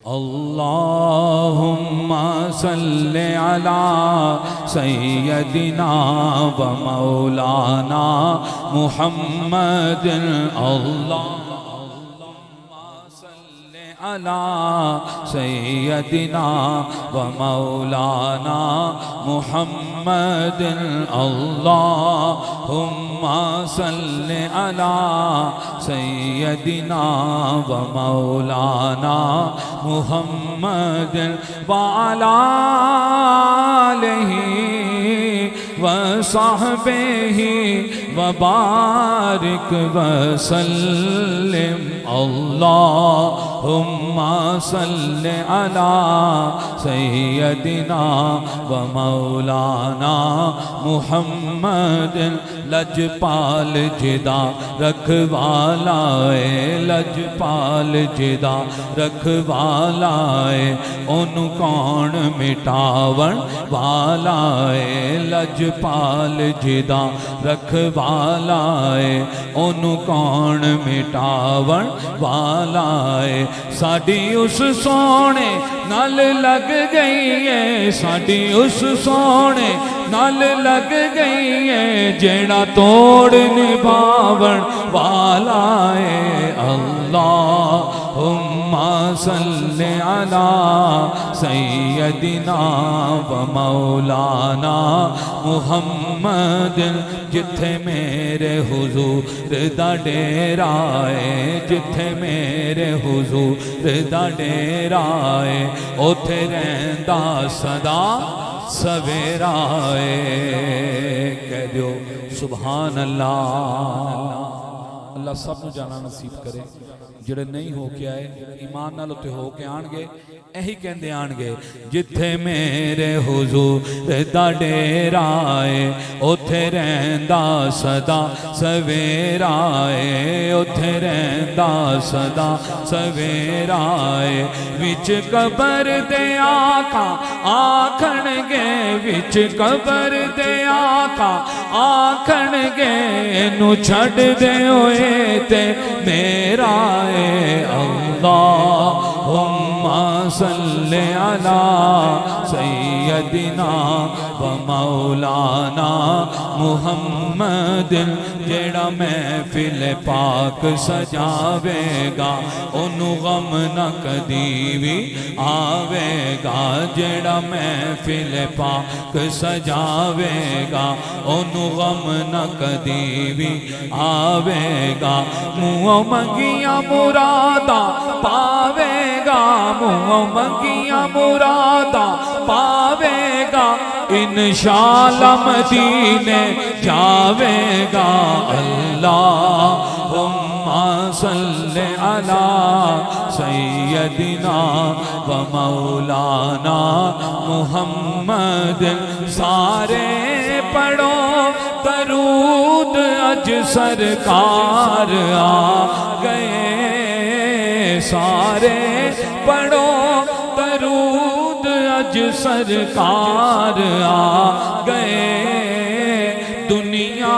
اللہم صلی علی سیدنا و مولانا محمد علی سیدنا و مولانا محمد اللہم صلی علی سیدنا و مولانا محمد وعلی آلہ وصحبہ وبارک وسلم اللہم صلی علی سیدنا و مولانا محمد لجپال جدا رکھوالا لجپال جدا رکھوالا اونوں کون مٹاون والا لجپال جدا رکھوالا اونوں کون مٹاون والا ساڈی اس سونے نال لگ گئی ہے ساڈی اس سونے نال لگ گئی ہے جیڑا توڑ نبھاون والا ہے اللہم صلی علی سیدنا و مولانا محمد جتھے میرے حضور دا ڈیرا ہے جتھے میرے حضور دا ڈیرا ہے اوتھے رہندا صدا سویرا کہہ دیو سبحان اللہ اللہ سب نو جانا نصیب کرے جڑے نہیں ہو کے آئے ایمان نال تے ہو کے آن گے ایہی کہندے آن گے جتھے میرے حضور دا ڈیرا ہے اوتھے رہندا صدا سویرا ہے اوتھے رہندا صدا سویرا ہے وچ قبر دے آقا آکھن گے وچ قبر دے آقا آکھن گے نو چھڑ دے ہوئے تے میرا اللہم صلی علی سیدنا و مولانا محمد جیڑا محفل پاک سجاوے گا انہوں غم نہ کدی بھی آوے گا جیڑا محفل پاک سجاوے گا انہوں غم نہ کدی بھی آوے گا منہ منگیاں مرادا پاوے گا منہ منگیاں مرادا پاوے گا انشاءاللہ مدینے جاوے گا اللہم صلی علی سیدنا و مولانا محمد سارے پڑھو درود اج سرکار آ گئے سارے پڑھو درود اج سرکار آ گئے دنیا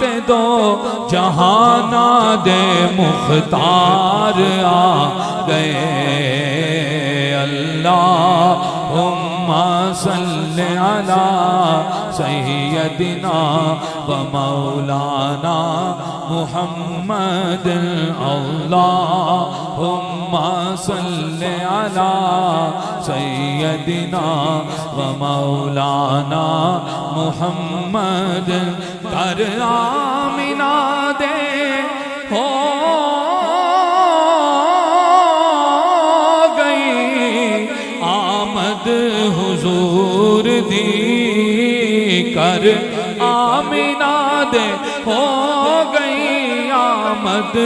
تے دو جہانا دے مختار آ گئے اللہم صلی علی سیدنا و مولانا محمد اللہم صلی علی سیدنا و مولانا محمد کر آمینہ دے ہو گئی آمد حضور دی کر آمینہ دے ہو گئی آمد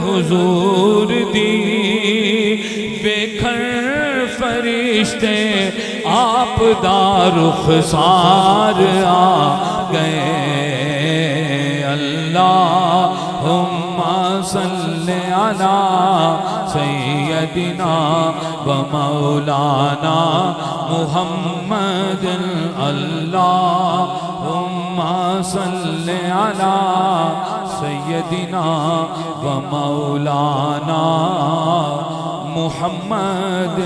حضور دی ویکھن فرشتے آپ دا رخسار آ گئے اللہم صلی علی سیدنا و مولانا محمد اللہم صلی علی سیدنا و مولانا محمد